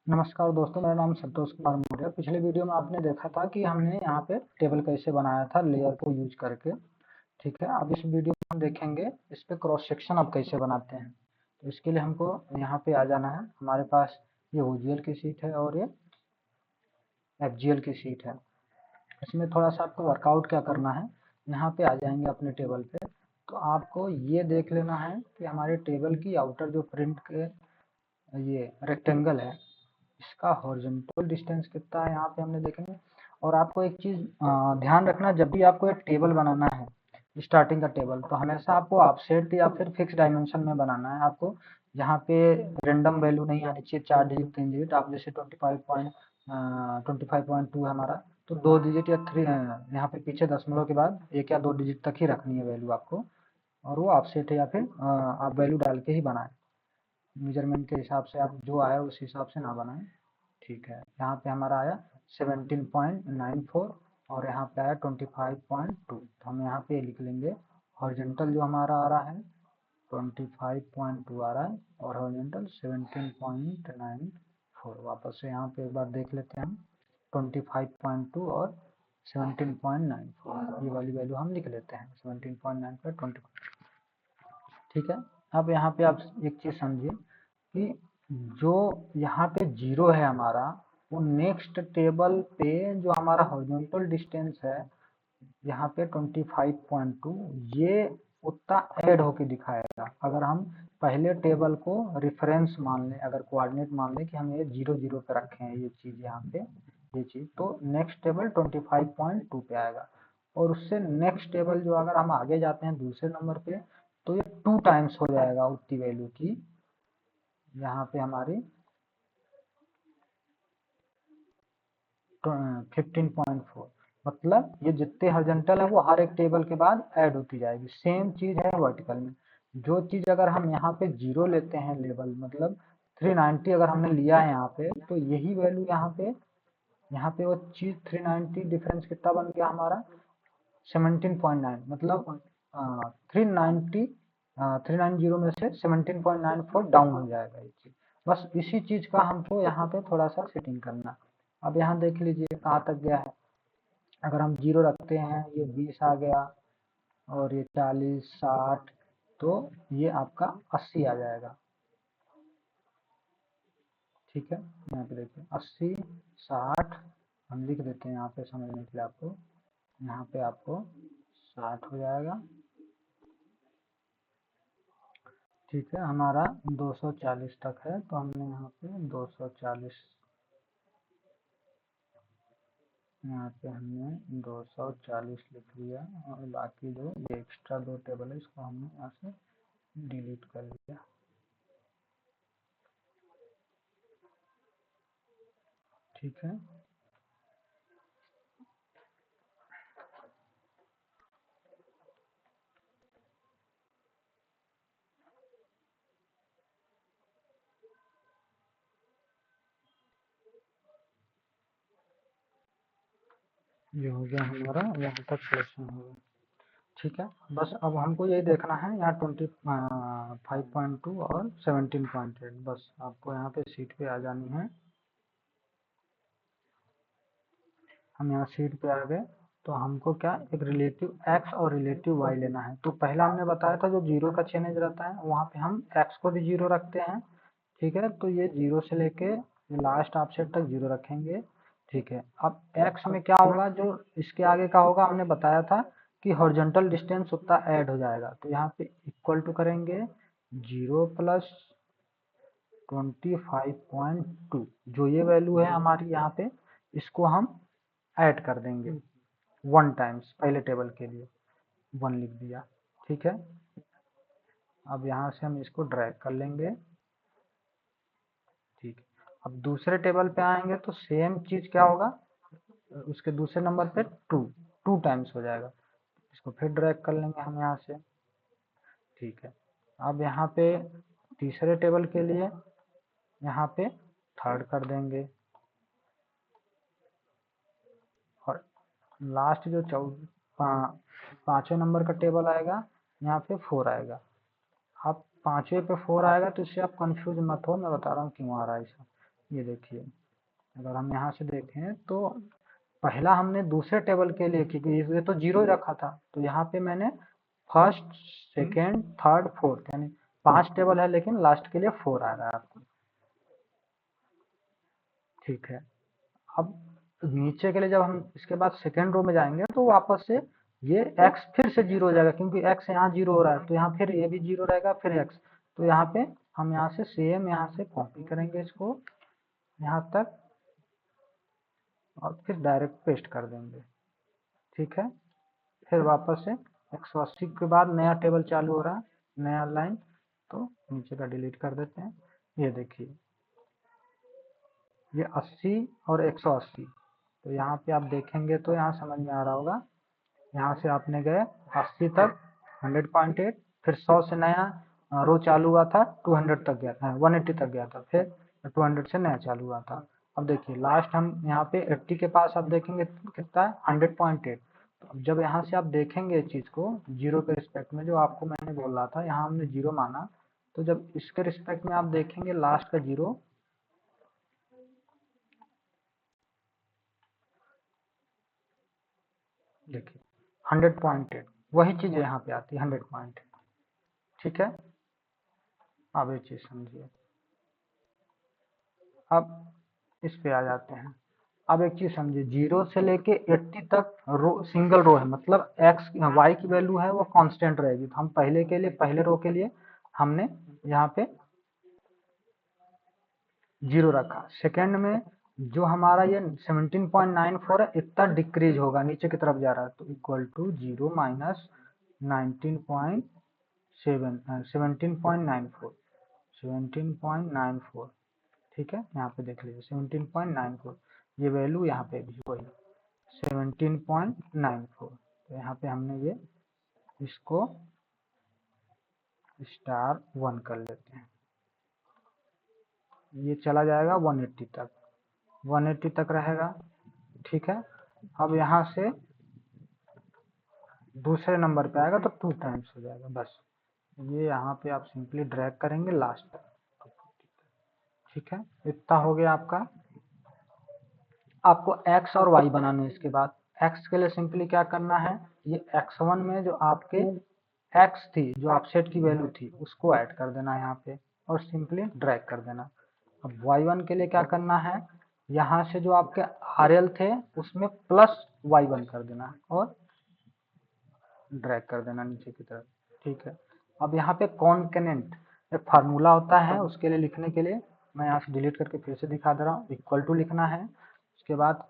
नमस्कार दोस्तों, मेरा नाम संतोष कुमार मौर्य। पिछले वीडियो में आपने देखा था कि हमने यहाँ पे टेबल कैसे बनाया था लेयर को यूज करके। ठीक है, अब इस वीडियो में हम देखेंगे इस पे क्रॉस सेक्शन अब कैसे बनाते हैं। तो इसके लिए हमको यहाँ पे आ जाना है। हमारे पास ये ओजीएल की शीट है और ये एफजीएल की शीट है। इसमें थोड़ा सा आपको वर्कआउट क्या करना है, यहाँ पे आ जाएंगे अपने टेबल पे। तो आपको ये देख लेना है कि हमारे टेबल की आउटर जो प्रिंट के ये रेक्टेंगल है, इसका हॉरिजॉन्टल डिस्टेंस कितना है यहाँ पे हमने देखेंगे। और आपको एक चीज ध्यान रखना, जब भी आपको एक टेबल बनाना है स्टार्टिंग का टेबल, तो हमेशा आपको ऑफसेट या फिर फिक्स डायमेंशन में बनाना है। आपको यहाँ पे रेंडम वैल्यू नहीं आनी चाहिए, 4 डिजिट 3 डिजिट। आप जैसे 25.2 है हमारा, तो 2 डिजिट या 3 यहाँ पे पीछे दशमलव के बाद 1 या 2 डिजिट तक ही रखनी है वैल्यू आपको। और वो ऑफसेट है या फिर आप वैल्यू डाल के ही बनाएं। मेजरमेंट के हिसाब से आप जो आया उस हिसाब से ना बनाएं। ठीक है, यहाँ पे हमारा आया 17.94 और यहाँ पे आया 25.2। तो हम यहाँ पे लिख लेंगे हॉरिजॉन्टल जो हमारा आ रहा है 25.2 आ रहा है और हॉरिजॉन्टल 17.94। वापस से यहाँ पे एक बार देख लेते हैं हम, 25.2 और 17.94 ये वाली वैल्यू हम लिख लेते हैं। 17.94 25। ठीक है, अब यहाँ पे आप एक चीज समझिए कि जो यहाँ पे जीरो है हमारा, वो नेक्स्ट टेबल पे जो हमारा हॉरिजॉन्टल डिस्टेंस है यहाँ पे 25.2, ये उतना ऐड होके दिखाएगा। अगर हम पहले टेबल को रेफरेंस मान लें, अगर कोऑर्डिनेट मान लें कि हम ये 0 0 पे रखे हैं ये चीज यहाँ पे, ये चीज, तो नेक्स्ट टेबल 25.2 पे आएगा। और उससे नेक्स्ट टेबल जो अगर हम आगे जाते हैं दूसरे नंबर पे, तो ये 2 टाइम्स हो जाएगा उतनी वैल्यू की। यहाँ पे हमारी 15.4, मतलब ये जितने हॉरिजॉन्टल है वो हर एक टेबल के बाद ऐड होती जाएगी। सेम चीज है वर्टिकल में। जो चीज अगर हम यहाँ पे 0 लेते हैं लेवल, मतलब 390 अगर हमने लिया है यहाँ पे, तो यही वैल्यू यहाँ पे वो चीज 390 डिफरेंस कितना बन गया हमारा 17.9, मतलब 390 390 में से 17.94 डाउन हो जाएगा ये चीज। बस इसी चीज का हमको यहाँ पे थोड़ा सा सेटिंग करना। अब यहाँ देख लीजिए कहाँ तक गया है। अगर हम 0 रखते हैं, ये 20 आ गया और ये 40 60, तो ये आपका 80 आ जाएगा। ठीक है, यहाँ पे देखिए 80 60 हम लिख देते हैं यहाँ पे समझने के लिए आपको। यहाँ पे आपको 60 हो जाएगा। ठीक है, हमारा 240 तक है, तो हमने यहाँ पे 240, यहाँ पे हमने 240 लिख लिया। और बाकी जो ये एक्स्ट्रा 2 टेबल है इसको हमने यहाँ से डिलीट कर लिया। ठीक है, ये हो गया हमारा, यहाँ तक सिलेक्शन हो गया। ठीक है, बस अब हमको यही देखना है यहाँ 25.2 और 17.8। बस आपको यहाँ पे सीट पे आ जानी है। हम यहाँ सीट पे आ गए, तो हमको क्या एक रिलेटिव x और रिलेटिव y लेना है। तो पहला हमने बताया था जो 0 का चेन एज रहता है वहाँ पे हम x को भी 0 रखते हैं। ठीक है, तो ये 0 से लेके लास्ट ऑफसेट तक 0 रखेंगे। ठीक है, अब x में क्या होगा, जो इसके आगे का होगा हमने बताया था कि हॉरिजॉन्टल डिस्टेंस उतना ऐड हो जाएगा। तो यहाँ पे इक्वल टू करेंगे 0 प्लस 25.2, जो ये वैल्यू है हमारी यहाँ पे, इसको हम ऐड कर देंगे 1 टाइम्स पहले टेबल के लिए 1 लिख दिया। ठीक है, अब यहाँ से हम इसको ड्रैग कर लेंगे। ठीक है, अब दूसरे टेबल पे आएंगे तो सेम चीज क्या होगा, उसके दूसरे नंबर पे 2 टाइम्स हो जाएगा। इसको फिर ड्रैग कर लेंगे हम यहाँ से। ठीक है, अब यहाँ पे तीसरे टेबल के लिए यहाँ पे थर्ड कर देंगे और लास्ट जो पांचवें नंबर का टेबल आएगा यहाँ पे 4 आएगा। अब पांचवे पे 4 आएगा तो इससे आप कंफ्यूज मत हो, मैं बता रहा हूँ क्यों आ रहा है ऐसा। ये देखिए, अगर हम यहाँ से देखें तो पहला हमने दूसरे टेबल के लिए, क्योंकि ये तो जीरो ही रखा था, तो यहाँ पे मैंने फर्स्ट, सेकेंड, थर्ड, फोर्थ, यानी 5 टेबल है, लेकिन लास्ट के लिए 4 आ रहा है आपको। ठीक है, अब नीचे के लिए जब हम इसके बाद सेकेंड रो में जाएंगे तो वापस से ये x फिर से जीरो हो जाएगा, क्योंकि x यहाँ जीरो हो रहा है, तो यहाँ फिर ये भी जीरो रहेगा, फिर x। तो यहाँ पे हम यहाँ से सेम यहाँ से कॉपी करेंगे इसको यहाँ तक, और फिर डायरेक्ट पेस्ट कर देंगे। ठीक है, फिर वापस से 180 के बाद नया टेबल चालू हो रहा है, नया लाइन, तो नीचे का डिलीट कर देते हैं। ये देखिए, ये 80 और 180, तो यहाँ पे आप देखेंगे तो यहाँ समझ में आ रहा होगा, यहाँ से आपने गए 80 तक 100.8, फिर 100 से नया रो चालू हुआ था, 200 तक गया था, 180 तक गया था, फिर 200 से नया चालू हुआ था। अब देखिए लास्ट हम यहाँ पे 80 के पास आप देखेंगे कितना है, 100.8। तो अब जब यहाँ से आप देखेंगे इस चीज को जीरो के रिस्पेक्ट में, जो आपको मैंने बोल रहा था, यहाँ हमने जीरो माना, तो जब इसके रिस्पेक्ट में आप देखेंगे लास्ट का जीरो, देखिए 100.8, वही चीज यहाँ पे आती है 100.8। ठीक है, अब ये चीज समझिए। अब इस पे आ जाते हैं। अब एक चीज समझिए, 0 से लेके 80 तक रो सिंगल रो है, मतलब x y की वैल्यू है वो कांस्टेंट रहेगी। तो हम पहले के लिए, पहले रो के लिए हमने यहाँ पे 0 रखा। सेकंड में जो हमारा ये 17.94 है, इतना डिक्रीज होगा, नीचे की तरफ जा रहा है, तो इक्वल टू 0 माइनस 17.94। ठीक है, यहाँ पे देख लीजिए 17.94, ये वैल्यू यहाँ पे भी वही 17.94। तो यहाँ पे हमने ये इसको *1 कर लेते हैं, ये चला जाएगा 180 तक, 180 तक रहेगा। ठीक है, अब यहाँ से दूसरे नंबर पे आएगा तो 2 टाइम्स हो जाएगा, बस ये यहाँ पे आप सिंपली ड्रैग करेंगे लास्ट तक। ठीक है, इतना हो गया आपका। आपको x और y बनाना है। इसके बाद x के लिए सिंपली क्या करना है, ये x1 में जो आपके x थी, जो आप सेट की वैल्यू थी, उसको ऐड कर देना यहाँ पे और सिंपली ड्रैग कर देना। अब y1 के लिए क्या करना है, यहाँ से जो आपके RL थे उसमें प्लस y1 कर देना और ड्रैग कर देना नीचे की तरफ। ठीक है, अब यहाँ पे कॉन्केनेंट एक फार्मूला होता है, उसके लिए लिखने के लिए मैं यहाँ से डिलीट करके फिर से दिखा दे रहा हूँ। इक्वल टू लिखना है, उसके बाद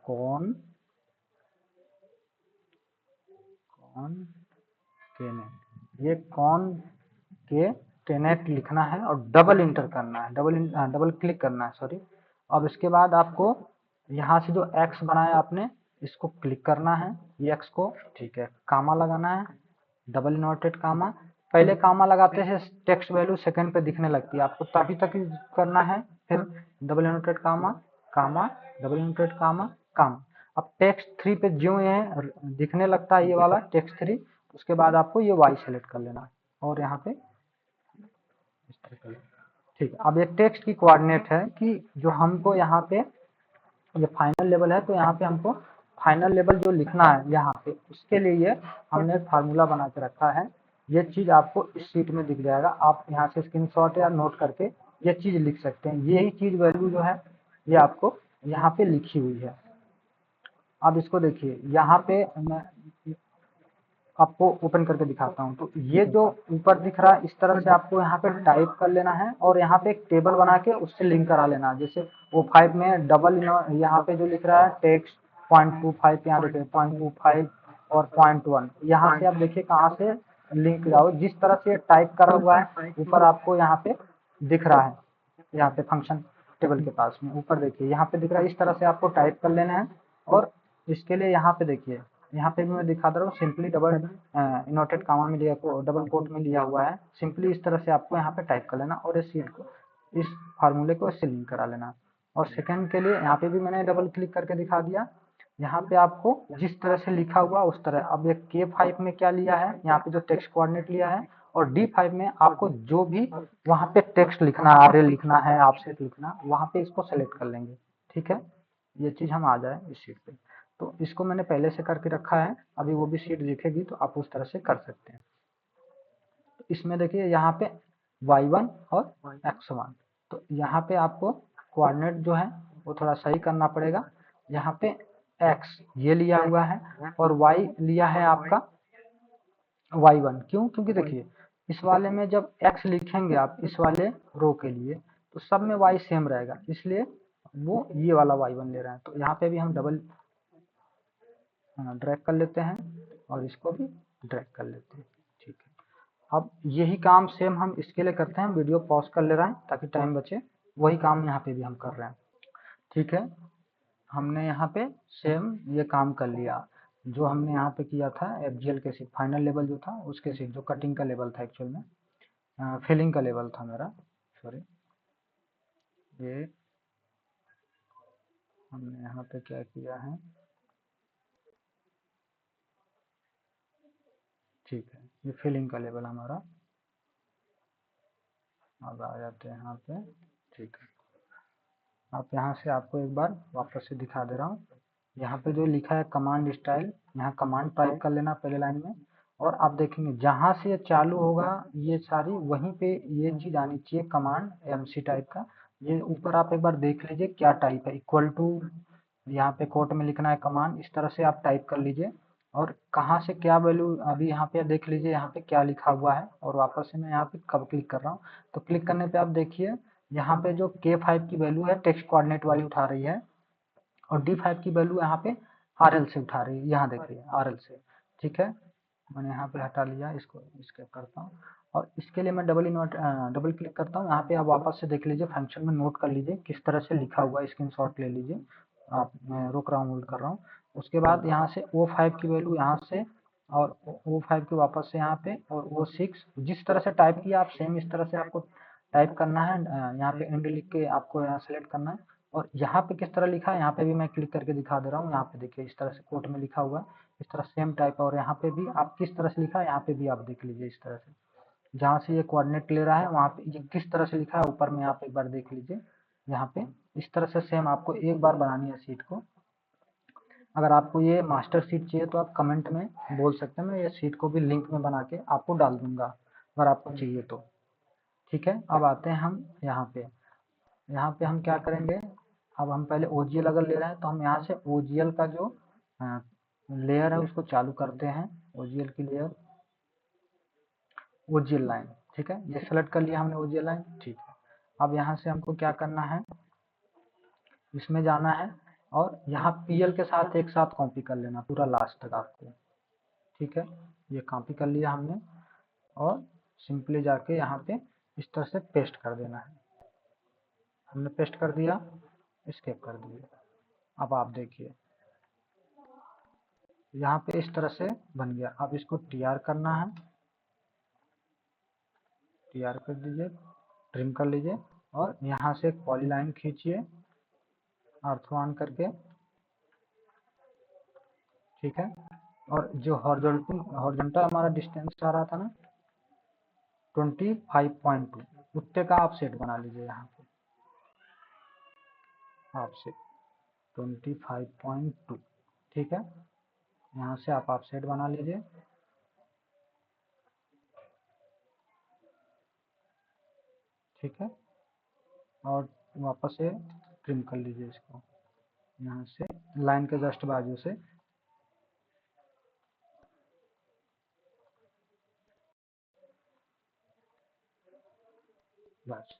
ये कॉन के टेनेट लिखना है और डबल इंटर करना है, डबल क्लिक करना है, सॉरी। अब इसके बाद आपको यहाँ से जो x बनाया आपने, इसको क्लिक करना है, ये x को, ठीक है, कामा लगाना है, डबल इन्वर्टेड कामा। पहले कामा लगाते हैं टेक्स्ट वैल्यू सेकंड पे दिखने लगती है, आपको तभी तक करना है, फिर डबल इन्वर्टेड कामा, कामा, डबल इन्वर्टेड कामा, कामा। अब टेक्स्ट 3 पे जो ये दिखने लगता है, ये वाला टेक्स्ट 3, उसके बाद आपको ये y सेलेक्ट कर लेना और यहाँ पे इस तरह कर लेना। ठीक है, अब ये टेक्स्ट की कोऑर्डिनेट है कि जो हमको यहाँ पे ये फाइनल लेवल है, तो यहाँ पे हमको फाइनल लेवल जो लिखना है यहाँ पे, उसके लिए हमने एक फार्मूला बना के रखा है। ये चीज आपको इस शीट में दिख जाएगा, आप यहाँ से स्क्रीनशॉट या नोट करके ये चीज लिख सकते हैं। यही चीज वैल्यू जो है ये आपको यहाँ पे लिखी हुई है। अब इसको देखिए, यहाँ पे मैं आपको ओपन करके दिखाता हूँ। तो ये जो ऊपर दिख रहा है, इस तरह से आपको यहाँ पे टाइप कर लेना है और यहाँ पे एक टेबल बना के उससे लिंक करा लेना है। जैसे O5 में डबल यहाँ पे जो लिख रहा है टेक्स्ट 0.25, यहाँ देखिए 0.25 और 0.1, यहाँ से आप देखिए कहाँ से लिंक जाओ। जिस तरह से टाइप करा हुआ है ऊपर आपको यहाँ पे दिख रहा है, यहाँ पे फंक्शन टेबल के पास में ऊपर देखिए यहाँ पे दिख रहा है, इस तरह से आपको टाइप कर लेना है। और इसके लिए यहाँ पे देखिए, यहाँ पे भी मैं दिखा दे रहा हूँ, सिंपली डबल इनवर्टेड कामा में लिया, डबल कोट में लिया हुआ है। सिंपली इस तरह से आपको यहाँ पे टाइप कर लेना और इस शीट को, इस फार्मूले को इससे लिंक करा लेना। और सेकंड के लिए यहाँ पे भी मैंने डबल क्लिक करके दिखा दिया। यहाँ पे आपको जिस तरह से लिखा हुआ उस तरह, अब ये K5 में क्या लिया है, यहाँ पे जो टेक्स्ट कोऑर्डिनेट लिया है और D5 में आपको जो भी वहाँ पे टेक्स्ट लिखना, आरएल लिखना है, ऑफसेट लिखना, वहाँ पे इसको सेलेक्ट कर लेंगे। ठीक है, ये चीज़ हम आ जाए इस शीट पे। तो इसको मैंने पहले से करके रखा है, अभी वो भी शीट दिखेगी तो आप उस तरह से कर सकते हैं। इसमें देखिए यहाँ पे y1 और x1, तो यहाँ पे आपको कोऑर्डिनेट जो है वो थोड़ा सही करना पड़ेगा। यहाँ पे x ये लिया हुआ है और y लिया है आपका y1। क्यों? क्योंकि देखिए इस वाले में जब x लिखेंगे आप इस वाले रो के लिए तो सब में y सेम रहेगा, इसलिए वो ये वाला y1 ले रहे हैं। तो यहाँ पे भी हम डबल ड्रैग कर लेते हैं और इसको भी ड्रैग कर लेते हैं। ठीक है, अब यही काम सेम हम इसके लिए करते हैं। वीडियो पॉज कर ले रहे हैं ताकि टाइम बचे, वही काम यहाँ पे भी हम कर रहे हैं। ठीक है, हमने यहाँ पे सेम ये काम कर लिया जो हमने यहाँ पे किया था FGL के सीट फाइनल लेवल जो था उसके सीट, जो कटिंग का लेवल था एक्चुअल में, फिलिंग का लेवल था मेरा, सॉरी। ये हमने यहाँ पे क्या किया है, ठीक है, ये फिलिंग का लेवल हमारा। अब आ जाते हैं यहाँ पे। ठीक है, आप यहाँ से आपको एक बार वापस से दिखा दे रहा हूँ। यहाँ पे जो लिखा है कमांड स्टाइल, यहाँ कमांड टाइप कर लेना पहले लाइन में, और आप देखेंगे जहाँ से ये चालू होगा ये सारी, वहीं पे ये चीज आनी चाहिए कमांड MC टाइप का। ये ऊपर आप एक बार देख लीजिए क्या टाइप है, इक्वल टू, यहाँ पे कोट में लिखना है कमांड, इस तरह से आप टाइप कर लीजिए। और कहाँ से क्या वैल्यू, अभी यहाँ पे देख लीजिए यहाँ पे क्या लिखा हुआ है। और वापस से मैं यहाँ पे कब क्लिक कर रहा हूँ, तो क्लिक करने पे आप देखिए यहाँ पे जो K5 की वैल्यू है टेक्स्ट कोऑर्डिनेट वाली उठा रही है, और D5 की वैल्यू यहाँ पे RL से उठा रही है, यहाँ देखिए RL से। ठीक है, मैंने यहाँ पे हटा लिया, इसको स्केप करता हूँ। और इसके लिए मैं डबल क्लिक करता हूँ। यहाँ पे आप वापस से देख लीजिए, फंक्शन में नोट कर लीजिए किस तरह से लिखा हुआ है, स्क्रीनशॉट ले लीजिए आप। मैं रोक रहा हूँ, होल्ड कर रहा हूँ। उसके बाद यहाँ से O5 की वैल्यू यहाँ से, और O5 की वापस से यहाँ पे, और O6 जिस तरह से टाइप किया आप सेम इस तरह से आपको टाइप करना है। यहाँ पे एंड लिख के आपको यहाँ सेलेक्ट करना है। और यहाँ पे किस तरह लिखा है, यहाँ पे भी मैं क्लिक करके दिखा दे रहा हूँ। यहाँ पे देखिए इस तरह से कोट में लिखा हुआ है, इस तरह सेम टाइप है। और यहाँ पे भी आप किस तरह से लिखा है, यहाँ पे भी आप देख लीजिए इस तरह से, जहाँ से ये कोऑर्डिनेट ले रहा है वहाँ पे ये किस तरह से लिखा है ऊपर में, आप एक बार देख लीजिए। यहाँ पे इस तरह से सेम आपको एक बार बनानी है शीट को। अगर आपको ये मास्टर शीट चाहिए तो आप कमेंट में बोल सकते हैं, मैं ये शीट को भी लिंक में बना के आपको डाल दूंगा अगर आपको चाहिए तो। ठीक है, अब आते हैं हम यहाँ पे। यहाँ पे हम क्या करेंगे, अब हम पहले OGL अगर ले रहे हैं तो हम यहाँ से OGL का जो लेयर है उसको चालू करते हैं। OGL की लेयर, OGL लाइन, ठीक है, ये सेलेक्ट कर लिया हमने OGL लाइन। ठीक है, अब यहाँ से हमको क्या करना है, इसमें जाना है और यहाँ PL के साथ एक साथ कॉपी कर लेना पूरा लास्ट तक आपको। ठीक है, ये कॉपी कर लिया हमने, और सिंपली जाके यहाँ पे इस तरह से पेस्ट कर देना है। हमने पेस्ट कर दिया, एस्केप कर दिया। अब आप देखिए यहाँ पे इस तरह से बन गया। अब इसको TR करना है, TR कर दीजिए, ट्रिम कर लीजिए, और यहाँ से एक पॉलीलाइन खींचिए ऑर्थो ऑन करके। ठीक है, और जो हॉरिजॉन्टल हमारा डिस्टेंस आ रहा था ना 25.2, उतने का आप सेट बना लीजिए। यहाँ पे आप सेट 25.2, ठीक है, यहाँ से आप सेट बना लीजिए। ठीक है, और वापस से ट्रिम कर लीजिए इसको यहाँ से लाइन के जस्ट बाजू से। बस,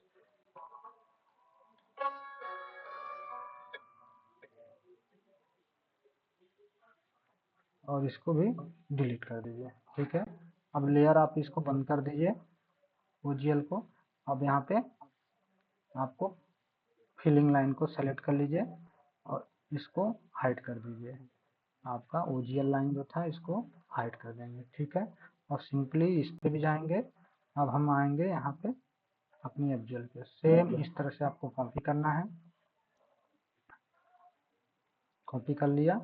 और इसको भी डिलीट कर दीजिए। ठीक है, अब लेयर आप इसको बंद कर दीजिए OGL को। अब यहाँ पे आपको फिलिंग लाइन को सेलेक्ट कर लीजिए और इसको हाइड कर दीजिए। आपका OGL लाइन जो था इसको हाइड कर देंगे। ठीक है, और सिंपली इस पे भी जाएंगे। अब हम आएंगे यहाँ पे अपनी FGL पे, सेम इस तरह से आपको कॉपी करना है। कॉपी कर लिया,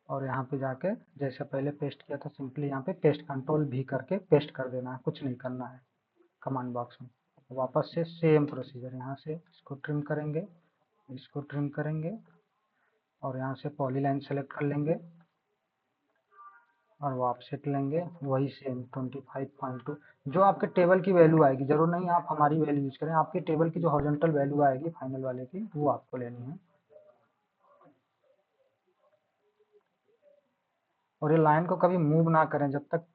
और यहाँ पे जाके जैसे पहले पेस्ट किया था सिंपली यहाँ पे पेस्ट कंट्रोल भी करके पेस्ट कर देना है, कुछ नहीं करना है कमांड बॉक्स में। वापस से सेम प्रोसीजर, यहाँ से इसको ट्रिम करेंगे, इसको ट्रिम करेंगे और यहाँ से पॉलीलाइन सेलेक्ट कर लेंगे और वापसेट लेंगे वही सेम 25.2 जो आपके टेबल की वैल्यू आएगी। जरूर नहीं आप हमारी वैल्यू यूज करें, आपके टेबल की जो हॉरिजॉन्टल वैल्यू आएगी फाइनल वाले की वो आपको लेनी है। और ये लाइन को कभी मूव ना करें, जब तक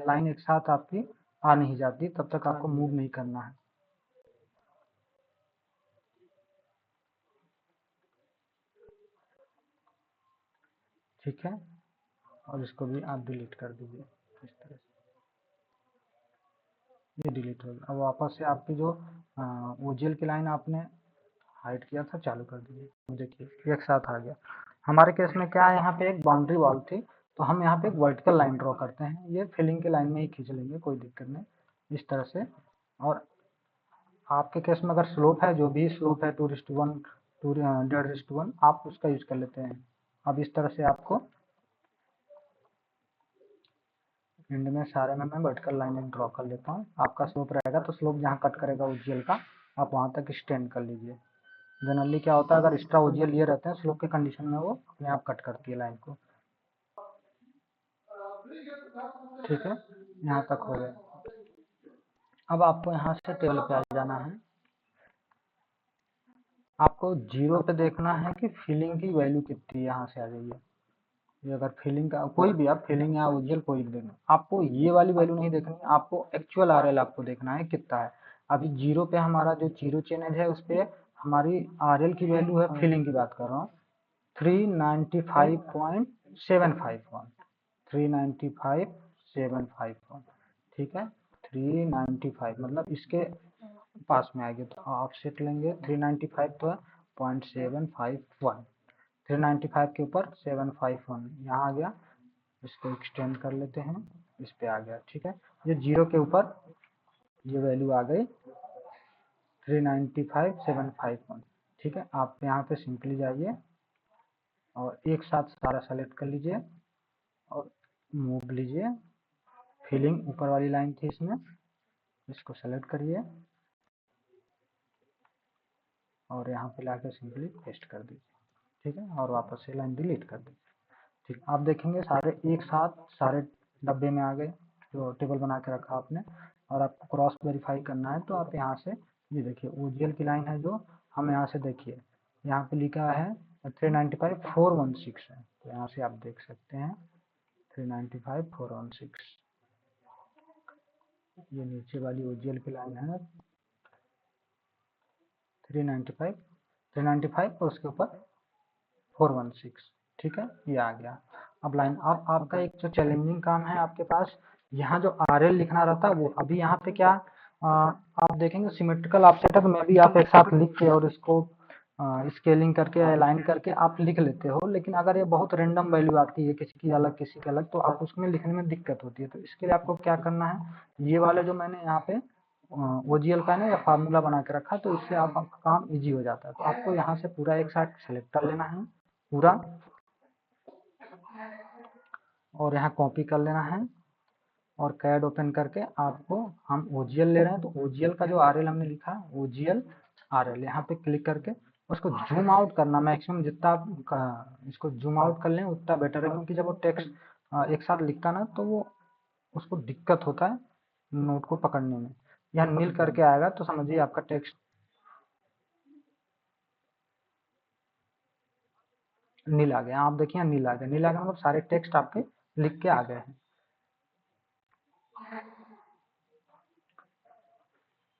लाइन एक साथ आपकी आ नहीं जाती तब तक आपको मूव नहीं करना है। ठीक है, और इसको भी आप डिलीट कर दीजिए इस तरह से, ये डिलीट हो गया। अब वापस से आपकी जो ओजीएल की लाइन आपने हाइड किया था चालू कर दीजिए। देखिए एक साथ आ गया। हमारे केस में क्या है, यहाँ पे एक बाउंड्री वॉल थी तो हम यहाँ पे एक वर्टिकल लाइन ड्रॉ करते हैं, ये फिलिंग की लाइन में ही खींच लेंगे, कोई दिक्कत नहीं इस तरह से। और आपके केस में अगर स्लोप है, जो भी स्लोप है 2:1 1.5:1 आप उसका यूज कर लेते हैं। अब इस तरह से आपको एंड में सारे में मैं वर्टिकल लाइन एक ड्रॉ कर लेता हूँ। आपका स्लोप रहेगा तो स्लोप जहाँ कट करेगा ओजीएल का आप वहाँ तक एक्सटेंड कर लीजिए। जनरली क्या होता है, अगर एक्स्ट्रा ओजीएल ये रहते हैं स्लोप के कंडीशन में वो अपने आप कट करती है लाइन को। ठीक है, यहाँ तक हो गया। अब आपको यहाँ से टेबल पे आ जाना है। आपको 0 पे देखना है कि फिलिंग की वैल्यू कितनी यहाँ से आ गई है। ये अगर फिलिंग का कोई भी आप फिलिंग या ओजीएल कोई भी देखना, आपको ये वाली वैल्यू नहीं देखनी, आपको एक्चुअल आरएल आपको देखना है कितना है। अभी 0 पे हमारा जो जीरो चेंज है उस पर हमारी आरएल की वैल्यू है, फिलिंग की बात कर रहा हूँ 395.751 395.751। ठीक है, 395 मतलब इसके पास में आएगी तो आप सेट लेंगे 395 तो 0.751, 395 के ऊपर 751 यहाँ आ गया। इसको एक्सटेंड कर लेते हैं, इस पे आ गया। ठीक है, ये 0 के ऊपर ये वैल्यू आ गई 395.751। ठीक है, आप यहाँ पे सिंपली जाइए और एक साथ सारा सेलेक्ट कर लीजिए और मूव लीजिए। फिलिंग ऊपर वाली लाइन थी इसमें, इसको सेलेक्ट करिए और यहाँ पे लाके सिंपली पेस्ट कर दीजिए। ठीक है, और वापस से लाइन डिलीट कर दीजिए। ठीक, आप देखेंगे सारे एक साथ सारे डब्बे में आ गए जो टेबल बना के रखा आपने। और आपको क्रॉस वेरीफाई करना है तो आप यहाँ से ये देखिए ओजीएल की लाइन है जो हम यहाँ से देखिए यहाँ पे लिखा है 395.416 है, तो यहाँ से आप देख सकते हैं 395.416। ये नीचे वाली ओजीएल की लाइन है 395 और उसके ऊपर 416। ठीक है, ये आ गया। अब लाइन अब आपका एक जो चैलेंजिंग काम है आपके पास, यहाँ जो आरएल लिखना रहता है वो अभी यहाँ पे क्या आप देखेंगे सिमेट्रिकल ऑफसेट है तो मैं भी आप एक साथ लिख के और इसको स्केलिंग करके अलाइन करके आप लिख लेते हो, लेकिन अगर ये बहुत रेंडम वैल्यू आती है किसी की अलग किसी की अलग तो आप उसमें लिखने में दिक्कत होती है। तो इसके लिए आपको क्या करना है, ये वाले जो मैंने यहाँ पे ओजीएल का ना या फार्मूला बना के रखा तो इससे आपका काम इजी हो जाता है। तो आपको यहाँ से पूरा एक साथ सेलेक्ट कर लेना है पूरा और यहाँ कॉपी कर लेना है और कैड ओपन करके आपको हम ओजीएल ले रहे हैं तो ओजीएल का जो आरएल हमने लिखा है ओजीएल आरएल यहाँ पे क्लिक करके उसको जूम आउट करना मैक्सिमम जितना आप इसको जूम आउट कर लें उतना बेटर है, क्योंकि जब वो टेक्स्ट एक साथ लिखता ना तो वो उसको दिक्कत होता है नोट को पकड़ने में। यहाँ नील करके आएगा तो समझिए आपका टेक्स्ट नील आ गया। आप देखिए नील आ गया, नील आ गया मतलब सारे टेक्स्ट आपके लिख के आ गए हैं।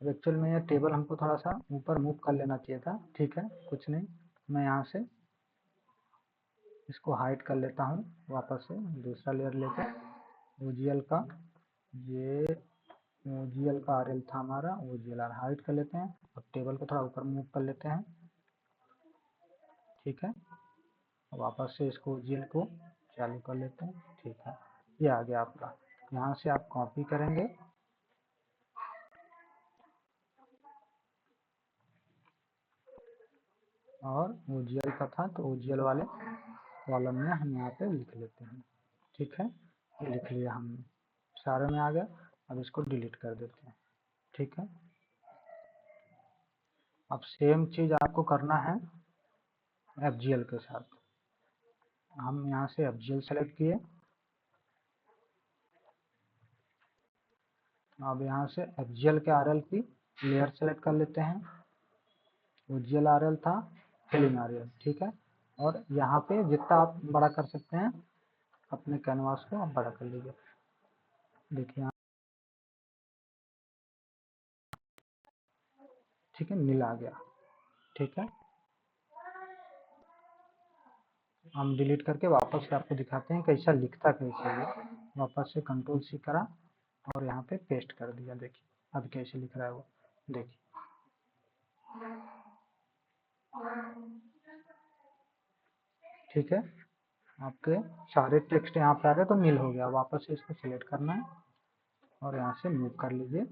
एक्चुअल में ये टेबल हमको थोड़ा सा ऊपर मूव कर लेना चाहिए था। ठीक है, कुछ नहीं, मैं यहाँ से इसको हाइड कर लेता हूँ वापस से दूसरा लेयर लेकर ओजीएल का, ये ओजीएल का आरएल था हमारा, ओजीएल आर हाइड कर लेते हैं और टेबल को थोड़ा ऊपर मूव कर लेते हैं। ठीक है, वापस से इसको ओजीएल को चालू कर लेते हैं। ठीक है, ये आ गया आपका। यहाँ से आप कॉपी करेंगे और ओजीएल का था तो ओजीएल वाले कॉलम में हम यहाँ पे लिख लेते हैं। ठीक है, ये लिख लिया हमने, सारे में आ गया। अब इसको डिलीट कर देते हैं। ठीक है, अब सेम चीज आपको करना है FGL के साथ। हम यहाँ से FGL सेलेक्ट किए, अब यहाँ से FGL के RL की लेयर सेलेक्ट कर लेते हैं। वो GLRL था, फिलिंग RL। ठीक है, और यहाँ पे जितना आप बड़ा कर सकते हैं अपने कैनवास को आप बड़ा कर लीजिए। देखिए, ठीक है, नीला आ गया। ठीक है, हम डिलीट करके वापस से आपको दिखाते हैं कैसा लिखता कैसे है। वापस से Ctrl+C करा और यहाँ पे पेस्ट कर दिया। देखिए अब कैसे लिख रहा है वो, देखिए। ठीक है, आपके सारे टेक्स्ट यहाँ पे आ गए तो नील हो गया। वापस से इसको सिलेक्ट करना है और यहाँ से मूव कर लीजिए।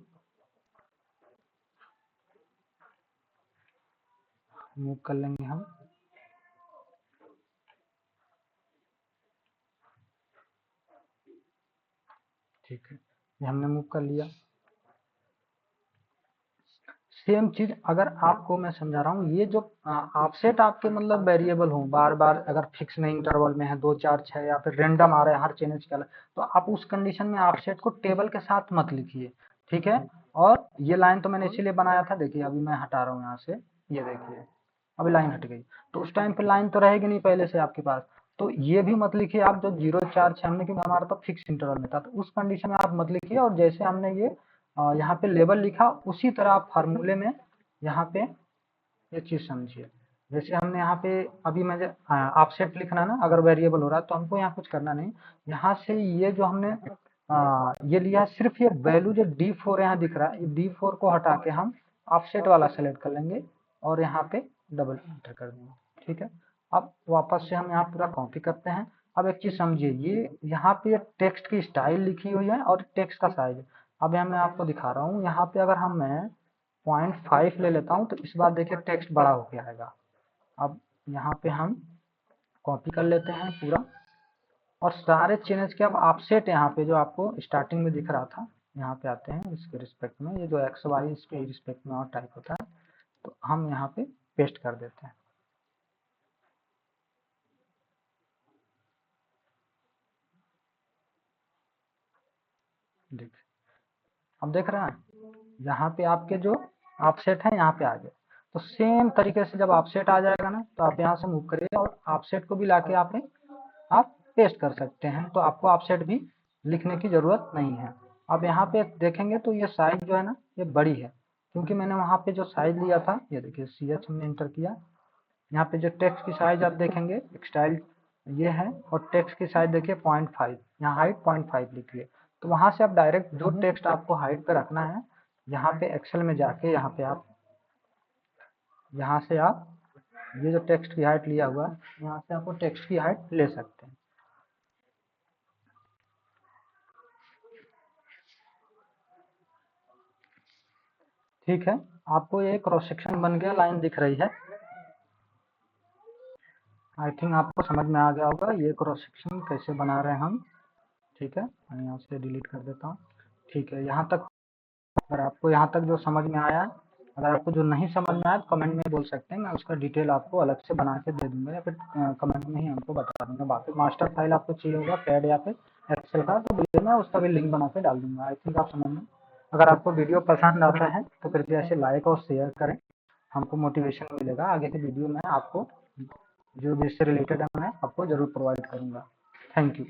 मूव कर लेंगे हम। ठीक है, ये हमने मूव कर लिया। सेम चीज अगर आपको मैं समझा रहा हूँ, ये जो ऑफसेट आपके मतलब वेरिएबल हो, बार बार अगर फिक्स नहीं इंटरवल में है 2 4 6 या फिर रेंडम आ रहा है हर चेंज के अलग, तो आप उस कंडीशन में ऑफसेट को टेबल के साथ मत लिखिए। ठीक है, और ये लाइन तो मैंने इसीलिए बनाया था। देखिए अभी मैं हटा रहा हूँ यहाँ से, ये देखिए अभी लाइन हट गई। तो उस टाइम पे लाइन तो रहेगी नहीं पहले से आपके पास, तो ये भी मत लिखिए आप जो 0 4 6 हमने, क्योंकि हमारा तो फिक्स इंटरवल में था, तो उस कंडीशन में आप मत लिखिए। और जैसे हमने ये यहाँ पे लेवल लिखा उसी तरह आप फार्मूले में यहाँ पे ये चीज समझिए। जैसे हमने यहाँ पे अभी मैं ऑफसेट लिखना ना, अगर वेरिएबल हो रहा है तो हमको यहाँ कुछ करना नहीं। यहाँ से ये जो हमने ये लिया, सिर्फ ये वैल्यू जो D4 यहाँ दिख रहा है, D4 को हटा के हम ऑफसेट वाला सेलेक्ट कर लेंगे और यहाँ पे डबल एंटर कर देंगे। ठीक है, अब वापस से हम यहाँ पूरा कॉपी करते हैं। अब एक चीज समझिए, ये यहाँ पे टेक्स्ट की स्टाइल लिखी हुई है और टेक्स्ट का साइज। अब यहाँ मैं आपको दिखा रहा हूँ, यहाँ पे अगर हम मैं 0.5 ले लेता हूँ तो इस बार देखिए टेक्स्ट बड़ा हो गया आएगा। अब यहाँ पे हम कॉपी कर लेते हैं पूरा और सारे चेंज के अब ऑफसेट यहाँ पे जो आपको स्टार्टिंग में दिख रहा था, यहाँ पे आते हैं इसके रिस्पेक्ट में। ये जो एक्स वाई इसके रिस्पेक्ट में और टाइप होता है, तो हम यहाँ पे पेस्ट कर देते हैं। देखिए, अब देख रहे हैं यहाँ पे आपके जो ऑफसेट है यहाँ पे आ गए। तो सेम तरीके से जब ऑफसेट आ जाएगा ना, तो आप यहाँ से मूव करिए और ऑफसेट को भी लाके आप पेस्ट कर सकते हैं। तो आपको ऑफसेट भी लिखने की जरूरत नहीं है। अब यहाँ पे देखेंगे तो ये साइज जो है ना ये बड़ी है, क्योंकि मैंने वहाँ पे जो साइज लिया था, ये देखिए CH हमने इंटर किया। यहाँ पे जो टेक्स्ट की साइज आप देखेंगे स्टाइल ये है, और टेक्स्ट की साइज देखिए 0.5, यहाँ हाइट 0.5 लिखिए। तो वहां से आप डायरेक्ट जो टेक्स्ट आपको हाइट पे रखना है, यहाँ पे एक्सेल में जाके यहाँ पे आप यहाँ से आप ये जो टेक्स्ट की हाइट लिया हुआ है, यहाँ से आपको टेक्स्ट की हाइट ले सकते हैं। ठीक है, आपको ये क्रॉस सेक्शन बन गया, लाइन दिख रही है। आई थिंक आपको समझ में आ गया होगा ये क्रॉस सेक्शन कैसे बना रहे हैं हम। ठीक है, मैं यहाँ से डिलीट कर देता हूँ। ठीक है, यहाँ तक अगर आपको यहाँ तक जो समझ में आया, अगर आपको जो नहीं समझ में आया तो कमेंट में बोल सकते हैं, मैं उसका डिटेल आपको अलग से बना के दे दूंगा, या फिर कमेंट में ही हमको बता दूंगा। बाकी मास्टर फाइल आपको चाहिए होगा पैड या फिर एक्सेल का, तो वीडियो में उसका भी लिंक बना के डाल दूंगा। आई थिंक आप समझ में। अगर आपको वीडियो पसंद आता है तो कृपया इसे लाइक और शेयर करें, हमको मोटिवेशन मिलेगा। आगे की वीडियो में आपको जो भी इससे रिलेटेड है मैं आपको जरूर प्रोवाइड करूंगा। Thank you.